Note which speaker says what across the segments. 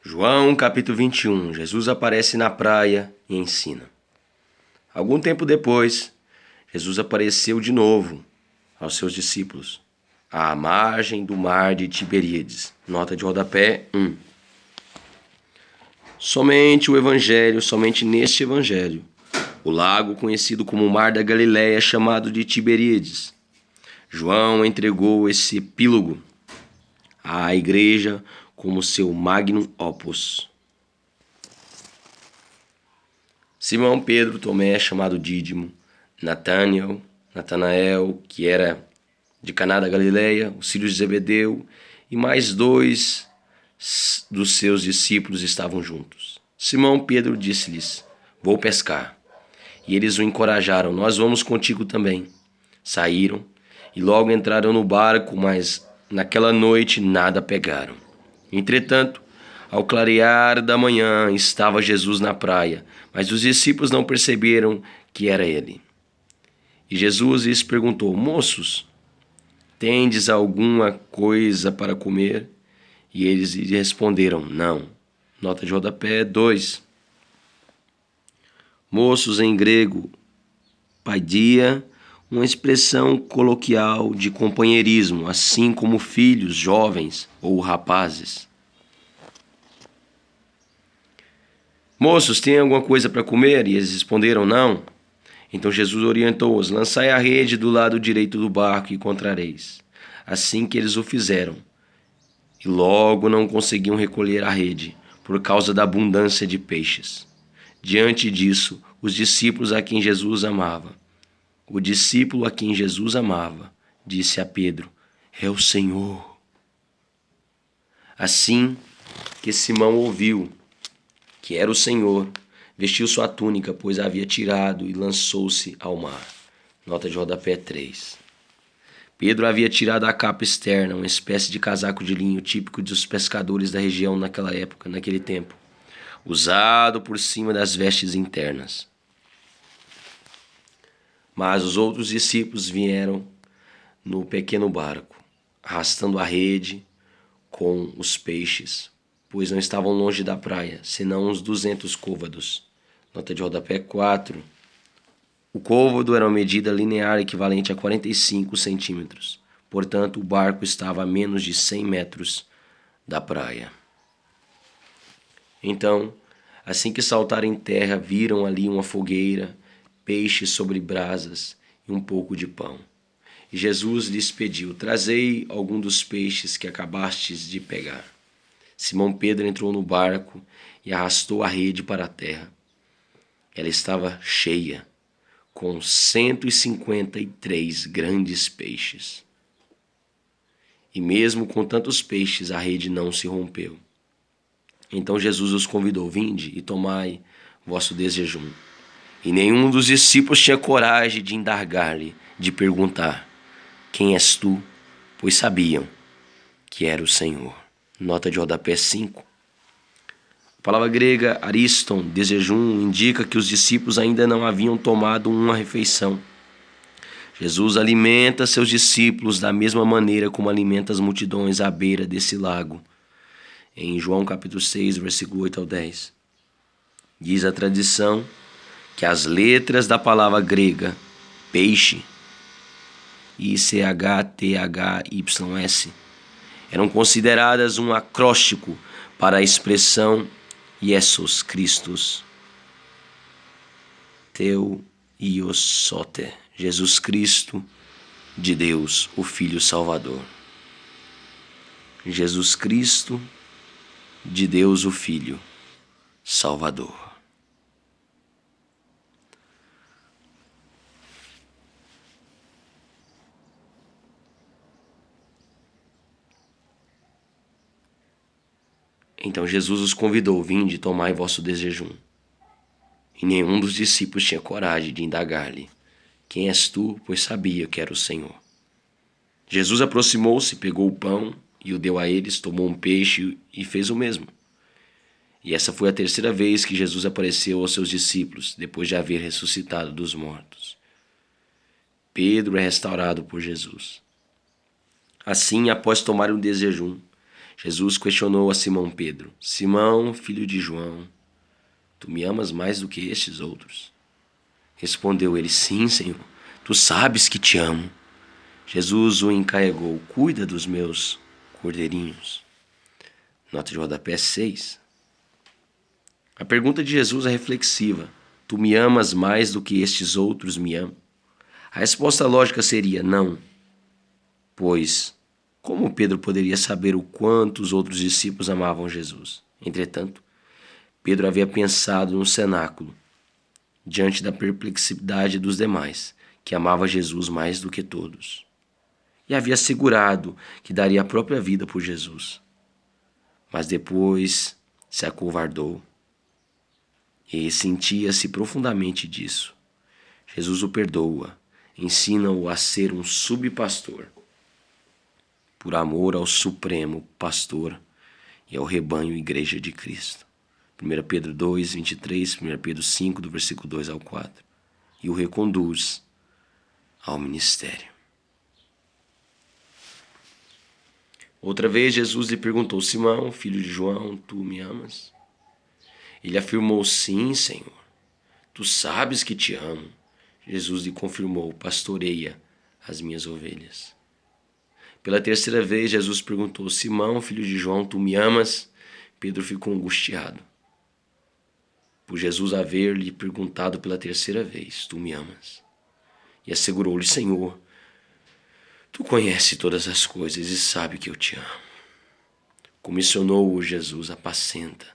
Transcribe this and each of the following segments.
Speaker 1: João capítulo 21. Jesus aparece na praia e ensina. Algum tempo depois, Jesus apareceu de novo aos seus discípulos, à margem do mar de Tiberíades. Nota de rodapé 1. Somente neste evangelho, o lago conhecido como o Mar da Galileia, chamado de Tiberíades, João entregou esse epílogo à igreja como seu magnum opus. Simão Pedro, Tomé, chamado Dídimo, Natanael, que era de Caná da Galileia, os filhos de Zebedeu, e mais 2 dos seus discípulos estavam juntos. Simão Pedro disse-lhes: "Vou pescar." E eles o encorajaram: "Nós vamos contigo também." Saíram e logo entraram no barco, mas naquela noite nada pegaram. Entretanto, ao clarear da manhã, estava Jesus na praia, mas os discípulos não perceberam que era ele. E Jesus lhes perguntou: "Moços, tendes alguma coisa para comer?" E eles lhe responderam: "Não." Nota de rodapé 2. Moços em grego, paidia, uma expressão coloquial de companheirismo, assim como filhos, jovens ou rapazes. "Moços, tem alguma coisa para comer?" E eles responderam: "Não." Então Jesus orientou-os: "Lançai a rede do lado direito do barco e encontrareis." Assim que eles o fizeram, e logo não conseguiam recolher a rede, por causa da abundância de peixes. Diante disso, o discípulo a quem Jesus amava, disse a Pedro: "É o Senhor." Assim que Simão ouviu que era o Senhor, vestiu sua túnica, pois a havia tirado, e lançou-se ao mar. Nota de rodapé 3. Pedro havia tirado a capa externa, uma espécie de casaco de linho típico dos pescadores da região naquele tempo, usado por cima das vestes internas. Mas os outros discípulos vieram no pequeno barco, arrastando a rede com os peixes, pois não estavam longe da praia, senão uns 200 côvados. Nota de rodapé 4. O côvado era uma medida linear equivalente a 45 centímetros. Portanto, o barco estava a menos de 100 metros da praia. Então, assim que saltaram em terra, viram ali uma fogueira, peixes sobre brasas e um pouco de pão. E Jesus lhes pediu: "Trazei algum dos peixes que acabastes de pegar." Simão Pedro entrou no barco e arrastou a rede para a terra. Ela estava cheia, com 153 grandes peixes. E mesmo com tantos peixes, a rede não se rompeu. Então Jesus os convidou: "Vinde e tomai vosso desjejum." E nenhum dos discípulos tinha coragem de indagar-lhe, de perguntar: "Quem és tu?" Pois sabiam que era o Senhor. Nota de rodapé 5. A palavra grega ariston, desjejum, indica que os discípulos ainda não haviam tomado uma refeição. Jesus alimenta seus discípulos da mesma maneira como alimenta as multidões à beira desse lago. Em João capítulo 6, versículo 8 ao 10. Diz a tradição que as letras da palavra grega peixe, ICHTHYS, eram consideradas um acróstico para a expressão Iesus Christus, Theoiosote, Jesus Cristo de Deus, o Filho Salvador. Jesus Cristo de Deus, o Filho Salvador. Então Jesus os convidou: "Vinde e tomai vosso desjejum." E nenhum dos discípulos tinha coragem de indagar-lhe: "Quem és tu?" Pois sabia que era o Senhor. Jesus aproximou-se, pegou o pão e o deu a eles, tomou um peixe e fez o mesmo. E essa foi a terceira vez que Jesus apareceu aos seus discípulos, depois de haver ressuscitado dos mortos. Pedro é restaurado por Jesus. Assim, após tomar um desjejum, Jesus questionou a Simão Pedro: Simão, filho de João, tu me amas mais do que estes outros? Respondeu ele: Sim, Senhor, tu sabes que te amo. Jesus o encarregou: Cuida dos meus cordeirinhos. Nota de rodapé 6. A pergunta de Jesus é reflexiva: Tu me amas mais do que estes outros me amam? A resposta lógica seria não, pois como Pedro poderia saber o quanto os outros discípulos amavam Jesus? Entretanto, Pedro havia pensado no cenáculo, diante da perplexidade dos demais, que amava Jesus mais do que todos, e havia assegurado que daria a própria vida por Jesus. Mas depois se acovardou e sentia-se profundamente disso. Jesus o perdoa, ensina-o a ser um subpastor, por amor ao supremo pastor e ao rebanho igreja de Cristo. 1 Pedro 2, 23, 1 Pedro 5, do versículo 2 ao 4. E o reconduz ao ministério. Outra vez Jesus lhe perguntou: Simão, filho de João, tu me amas? Ele afirmou: Sim, Senhor, tu sabes que te amo. Jesus lhe confirmou: Pastoreia as minhas ovelhas. Pela terceira vez, Jesus perguntou: Simão, filho de João, tu me amas? Pedro ficou angustiado por Jesus haver-lhe perguntado pela terceira vez: Tu me amas? E assegurou-lhe: Senhor, tu conheces todas as coisas e sabe que eu te amo. Comissionou-o Jesus: Apacenta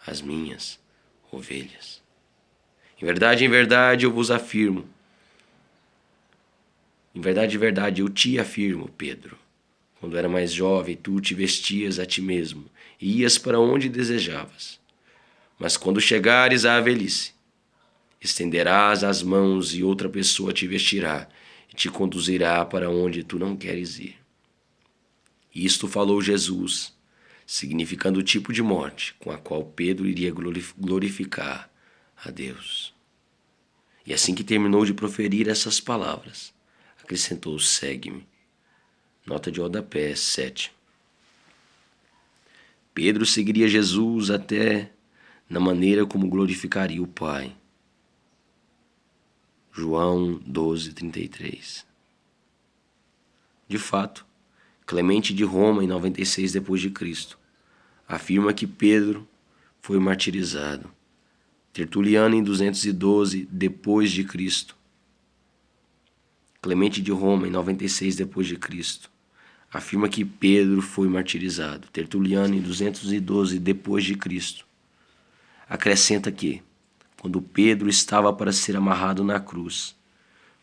Speaker 1: as minhas ovelhas. Em verdade, eu vos afirmo. Em verdade, eu te afirmo, Pedro. Quando era mais jovem, tu te vestias a ti mesmo e ias para onde desejavas. Mas quando chegares à velhice, estenderás as mãos e outra pessoa te vestirá e te conduzirá para onde tu não queres ir. Isto falou Jesus, significando o tipo de morte com a qual Pedro iria glorificar a Deus. E assim que terminou de proferir essas palavras, acrescentou: Segue-me. Nota de rodapé 7. Pedro seguiria Jesus até na maneira como glorificaria o Pai. João 12, 33. De fato, Clemente de Roma, em 96 d.C., afirma que Pedro foi martirizado. Tertuliano, em 212 d.C., Clemente de Roma, em 96 d.C., afirma que Pedro foi martirizado. Tertuliano, em 212 d.C., acrescenta que, quando Pedro estava para ser amarrado na cruz,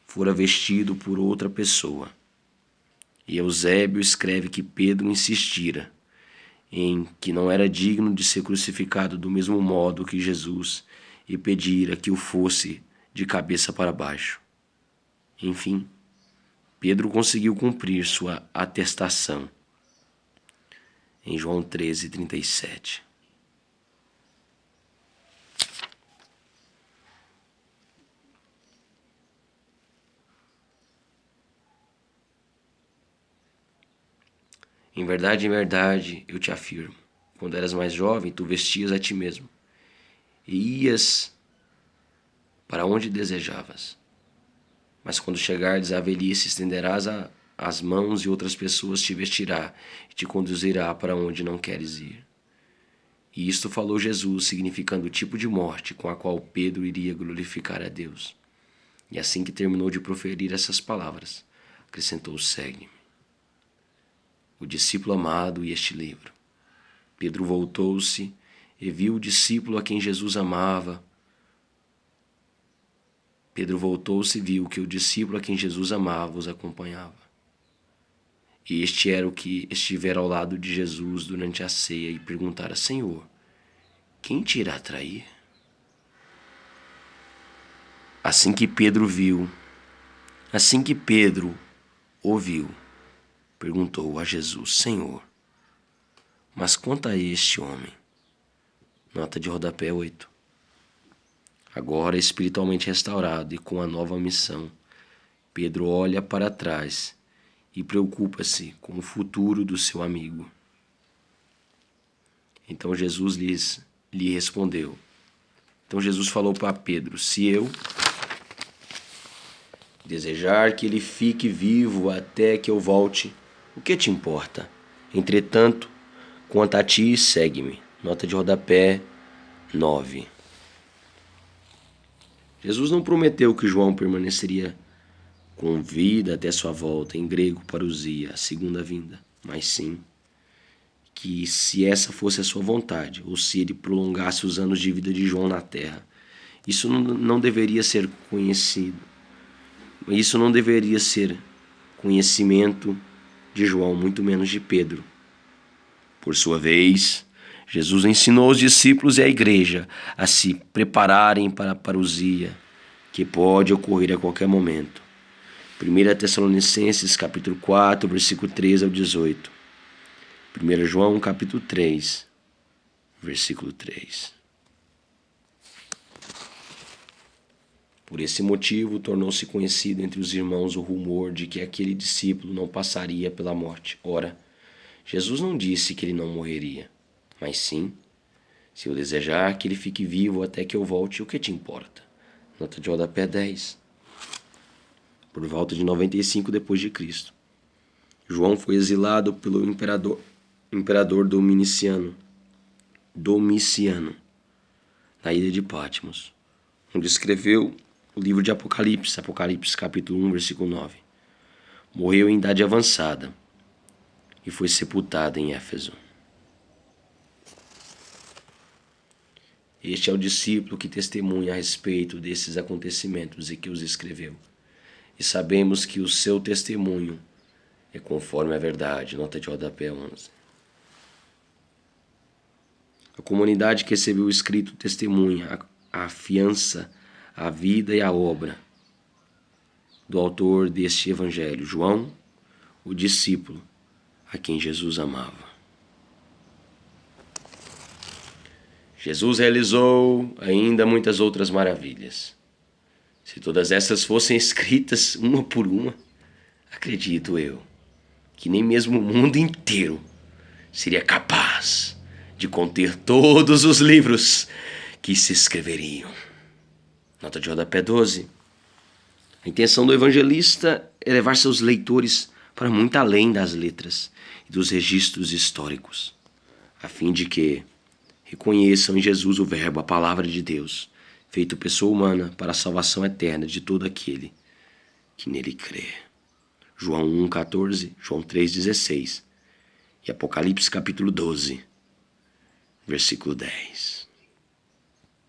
Speaker 1: fora vestido por outra pessoa. E Eusébio escreve que Pedro insistira em que não era digno de ser crucificado do mesmo modo que Jesus e pedira que o fosse de cabeça para baixo. Enfim, Pedro conseguiu cumprir sua atestação em João 13, 37. Em verdade, eu te afirmo, quando eras mais jovem, tu vestias a ti mesmo e ias para onde desejavas. Mas quando chegares à velhice, estenderás as mãos e outras pessoas te vestirá e te conduzirá para onde não queres ir. E isto falou Jesus, significando o tipo de morte com a qual Pedro iria glorificar a Deus. E assim que terminou de proferir essas palavras, acrescentou: Segue-me. O discípulo amado e este livro. Pedro voltou-se e viu o discípulo a quem Jesus amava. Pedro voltou-se e viu que o discípulo a quem Jesus amava os acompanhava. E este era o que estivera ao lado de Jesus durante a ceia e perguntara: Senhor, quem te irá trair? Assim que Pedro ouviu, perguntou a Jesus: Senhor, mas quanto a este homem? Nota de rodapé 8. Agora, espiritualmente restaurado e com a nova missão, Pedro olha para trás e preocupa-se com o futuro do seu amigo. Então Jesus lhe respondeu. Então Jesus falou para Pedro: se eu desejar que ele fique vivo até que eu volte, o que te importa? Entretanto, quanto a ti, segue-me. Nota de rodapé 9. Jesus não prometeu que João permaneceria com vida até sua volta, em grego parousia, a segunda vinda, mas sim que se essa fosse a sua vontade, ou se ele prolongasse os anos de vida de João na terra, isso não deveria ser conhecido. Isso não deveria ser conhecimento de João, muito menos de Pedro. Por sua vez, Jesus ensinou os discípulos e a igreja a se prepararem para a parousia, que pode ocorrer a qualquer momento. 1 Tessalonicenses capítulo 4, versículo 13 ao 18. 1 João capítulo 3, versículo 3. Por esse motivo, tornou-se conhecido entre os irmãos o rumor de que aquele discípulo não passaria pela morte. Ora, Jesus não disse que ele não morreria, mas sim, se eu desejar que ele fique vivo até que eu volte, o que te importa? Nota de rodapé 10. Por volta de 95 depois de Cristo, João foi exilado pelo imperador Domiciano, na ilha de Patmos, onde escreveu o livro de Apocalipse, Apocalipse capítulo 1, versículo 9. Morreu em idade avançada e foi sepultado em Éfeso. Este é o discípulo que testemunha a respeito desses acontecimentos e que os escreveu. E sabemos que o seu testemunho é conforme a verdade. Nota de rodapé 11. A comunidade que recebeu o escrito testemunha, afiança a vida e a obra do autor deste evangelho, João, o discípulo a quem Jesus amava. Jesus realizou ainda muitas outras maravilhas. Se todas essas fossem escritas uma por uma, acredito eu que nem mesmo o mundo inteiro seria capaz de conter todos os livros que se escreveriam. Nota de rodapé 12. A intenção do evangelista é levar seus leitores para muito além das letras e dos registros históricos, a fim de que reconheçam em Jesus o Verbo, a palavra de Deus, feito pessoa humana para a salvação eterna de todo aquele que nele crê. João 1,14, João 3,16 e Apocalipse capítulo 12, versículo 10.